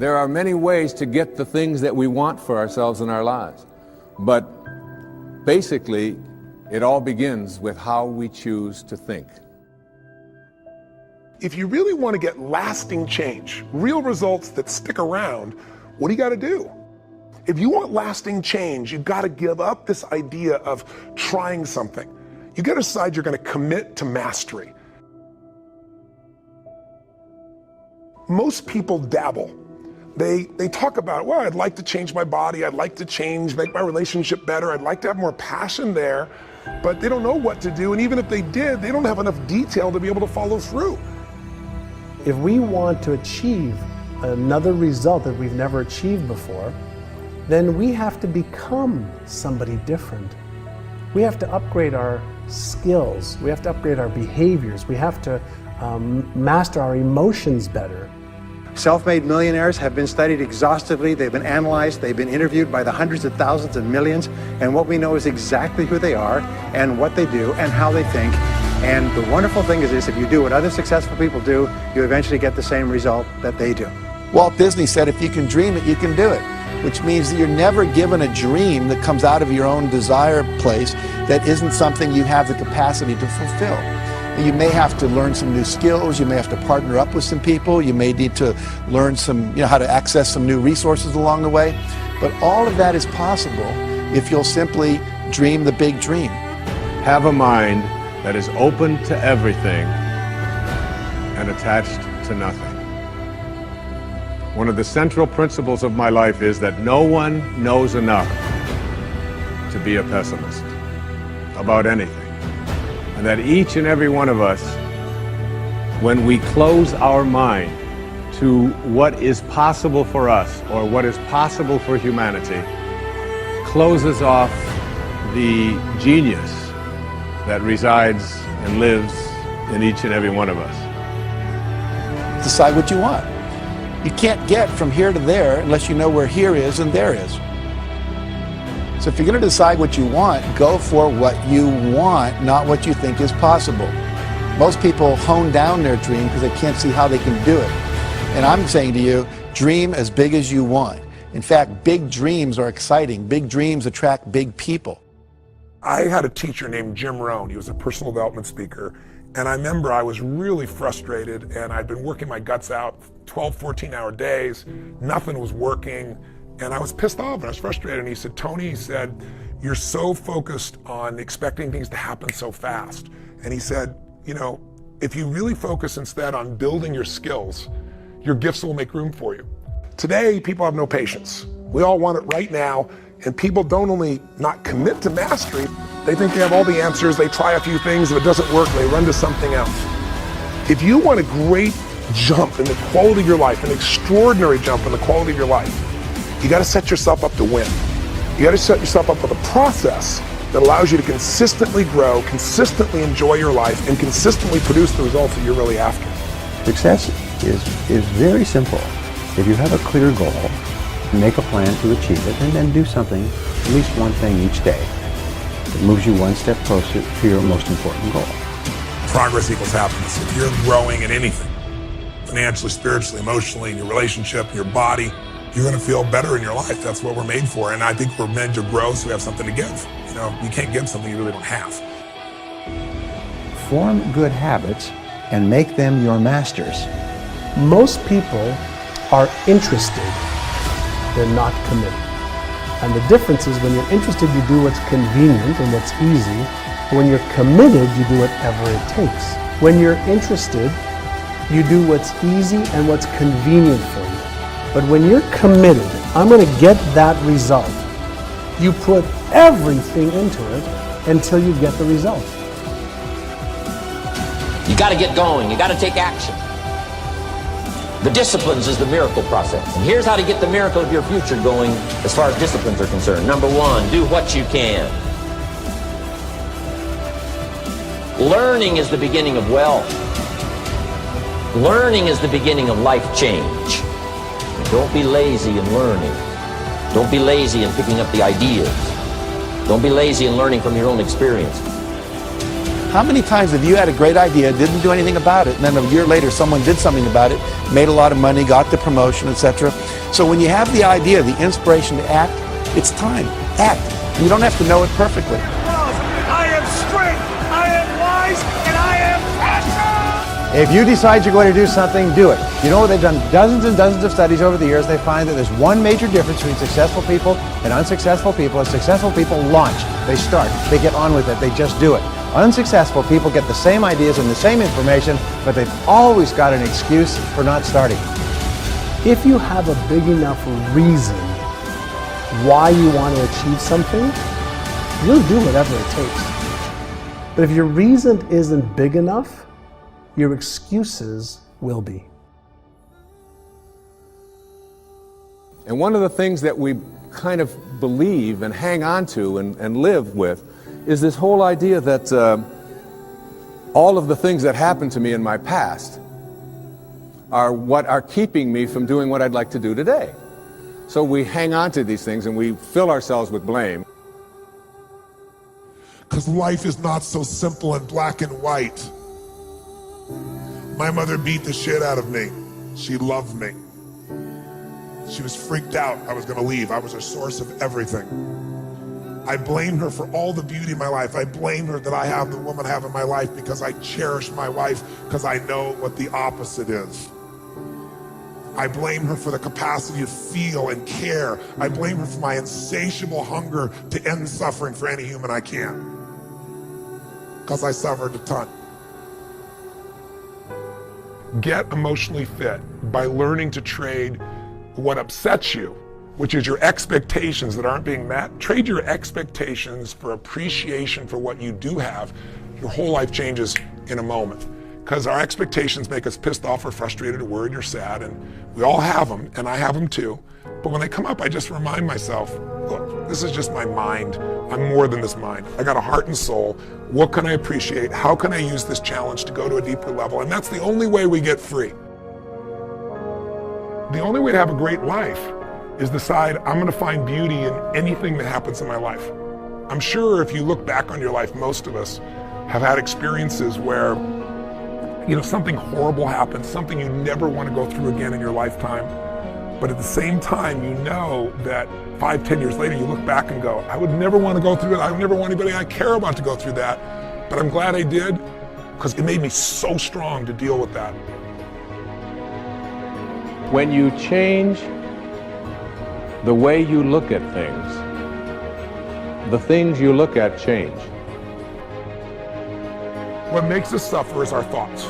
There are many ways to get the things that we want for ourselves in our lives. But basically, it all begins with how we choose to think. If you really want to get lasting change, real results that stick around, what do you got to do? If you want lasting change, you've got to give up this idea of trying something. You got to decide you're going to commit to mastery. Most people dabble. They talk about, well, I'd like to change my body, I'd like to make my relationship better, I'd like to have more passion there, but they don't know what to do, and even if they did, they don't have enough detail to be able to follow through. If we want to achieve another result that we've never achieved before, then we have to become somebody different. We have to upgrade our skills, we have to upgrade our behaviors, we have to master our emotions better. Self-made millionaires have been studied exhaustively, they've been analyzed, they've been interviewed by the hundreds of thousands and millions, and what we know is exactly who they are and what they do and how they think. And the wonderful thing is this, if you do what other successful people do, you eventually get the same result that they do. Walt Disney said, if you can dream it, you can do it, which means that you're never given a dream that comes out of your own desire place that isn't something you have the capacity to fulfill. You may have to learn some new skills, you may have to partner up with some people, you may need to learn how to access some new resources along the way, but all of that is possible if you'll simply dream the big dream. Have a mind that is open to everything and attached to nothing. One of the central principles of my life is that no one knows enough to be a pessimist about anything. And that each and every one of us, when we close our mind to what is possible for us or what is possible for humanity, closes off the genius that resides and lives in each and every one of us. Decide what you want. You can't get from here to there unless you know where here is and there is. So if you're going to decide what you want, go for what you want, not what you think is possible. Most people hone down their dream because they can't see how they can do it. And I'm saying to you, dream as big as you want. In fact, big dreams are exciting. Big dreams attract big people. I had a teacher named Jim Rohn. He was a personal development speaker. And I remember I was really frustrated and I'd been working my guts out 12, 14-hour days. Nothing was working. And I was pissed off and I was frustrated. And he said, Tony, he said, you're so focused on expecting things to happen so fast. And he said, you know, if you really focus instead on building your skills, your gifts will make room for you. Today, people have no patience. We all want it right now. And people don't only not commit to mastery, they think they have all the answers, they try a few things, if it doesn't work, they run to something else. If you want a great jump in the quality of your life, an extraordinary jump in the quality of your life, you gotta set yourself up to win. You gotta set yourself up with a process that allows you to consistently grow, consistently enjoy your life, and consistently produce the results that you're really after. Success is very simple. If you have a clear goal, make a plan to achieve it, and then do something, at least one thing each day, that moves you one step closer to your most important goal. Progress equals happiness. If you're growing in anything, financially, spiritually, emotionally, in your relationship, your body, you're going to feel better in your life. That's what we're made for. And I think we're meant to grow so we have something to give. You know, you can't give something you really don't have. Form good habits and make them your masters. Most people are interested, they're not committed. And the difference is when you're interested, you do what's convenient and what's easy. When you're committed, you do whatever it takes. When you're interested, you do what's easy and what's convenient for you. But when you're committed, I'm going to get that result, you put everything into it until you get the result. You got to get going. You got to take action. The disciplines is the miracle process. And here's how to get the miracle of your future going as far as disciplines are concerned. Number one, do what you can. Learning is the beginning of wealth. Learning is the beginning of life change. Don't be lazy in learning. Don't be lazy in picking up the ideas. Don't be lazy in learning from your own experience. How many times have you had a great idea, didn't do anything about it, and then a year later someone did something about it, made a lot of money, got the promotion, etc. So when you have the idea, the inspiration to act, it's time. Act. You don't have to know it perfectly. I am straight, I am wise, and I am passionate! If you decide you're going to do something, do it. You know, they've done dozens and dozens of studies over the years. They find that there's one major difference between successful people and unsuccessful people. Is successful people launch. They start. They get on with it. They just do it. Unsuccessful people get the same ideas and the same information, but they've always got an excuse for not starting. If you have a big enough reason why you want to achieve something, you'll do whatever it takes. But if your reason isn't big enough, your excuses will be. And one of the things that we kind of believe and hang on to and live with is this whole idea that all of the things that happened to me in my past are what are keeping me from doing what I'd like to do today. So we hang on to these things and we fill ourselves with blame. Because life is not so simple and black and white. My mother beat the shit out of me. She loved me. She was freaked out I was gonna leave. I was a source of everything. I blame her for all the beauty in my life. I blame her that I have the woman I have in my life because I cherish my wife because I know what the opposite is. I blame her for the capacity to feel and care. I blame her for my insatiable hunger to end suffering for any human I can. Because I suffered a ton. Get emotionally fit by learning to trade what upsets you, which is your expectations that aren't being met. Trade your expectations for appreciation for what you do have. Your whole life changes in a moment. Because our expectations make us pissed off or frustrated or worried or sad, and we all have them, and I have them too. But when they come up, I just remind myself, look, this is just my mind. I'm more than this mind. I got a heart and soul. What can I appreciate? How can I use this challenge to go to a deeper level? And that's the only way we get free. The only way to have a great life is decide I'm gonna find beauty in anything that happens in my life. I'm sure if you look back on your life, most of us have had experiences where something horrible happens, something you never want to go through again in your lifetime. But at the same time, you know that 5, 10 years later, you look back and go, I would never want to go through that. I would never want anybody I care about to go through that. But I'm glad I did, because it made me so strong to deal with that. When you change the way you look at things, the things you look at change. What makes us suffer is our thoughts,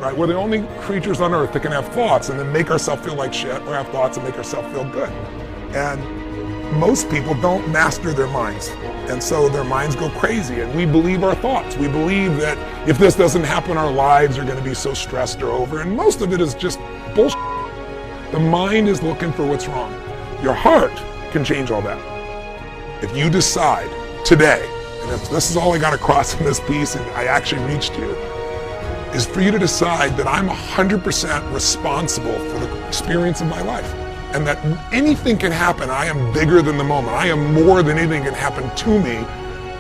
right? We're the only creatures on earth that can have thoughts and then make ourselves feel like shit, or have thoughts and make ourselves feel good. And most people don't master their minds. And so their minds go crazy, and we believe our thoughts. We believe that if this doesn't happen, our lives are gonna be so stressed or over, and most of it is just bullshit. The mind is looking for what's wrong. Your heart can change all that. If you decide today, and if this is all I got across in this piece and I actually reached you, is for you to decide that I'm 100% responsible for the experience of my life. And that anything can happen. I am bigger than the moment. I am more than anything can happen to me.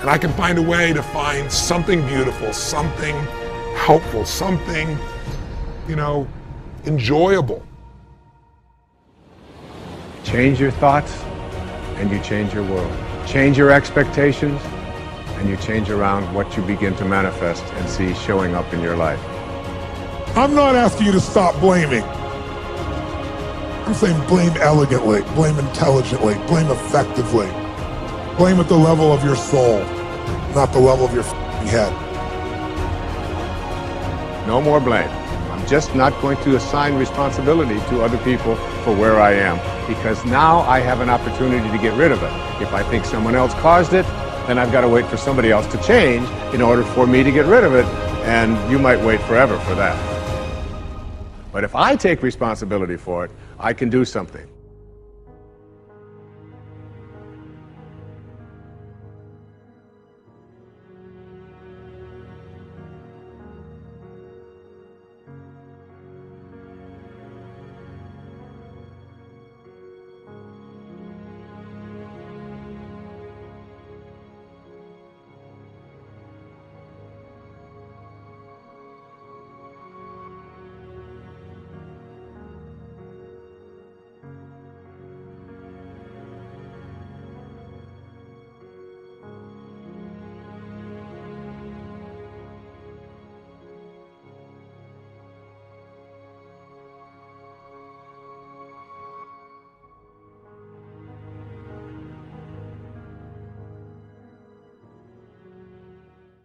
And I can find a way to find something beautiful, something helpful, something, enjoyable. Change your thoughts and you change your world. Change your expectations and you change around what you begin to manifest and see showing up in your life. I'm not asking you to stop blaming. I'm saying blame elegantly, blame intelligently, blame effectively. Blame at the level of your soul, not the level of your head. No more blame. I'm just not going to assign responsibility to other people for where I am, because now I have an opportunity to get rid of it. If I think someone else caused it, then I've got to wait for somebody else to change in order for me to get rid of it, and you might wait forever for that. But if I take responsibility for it, I can do something.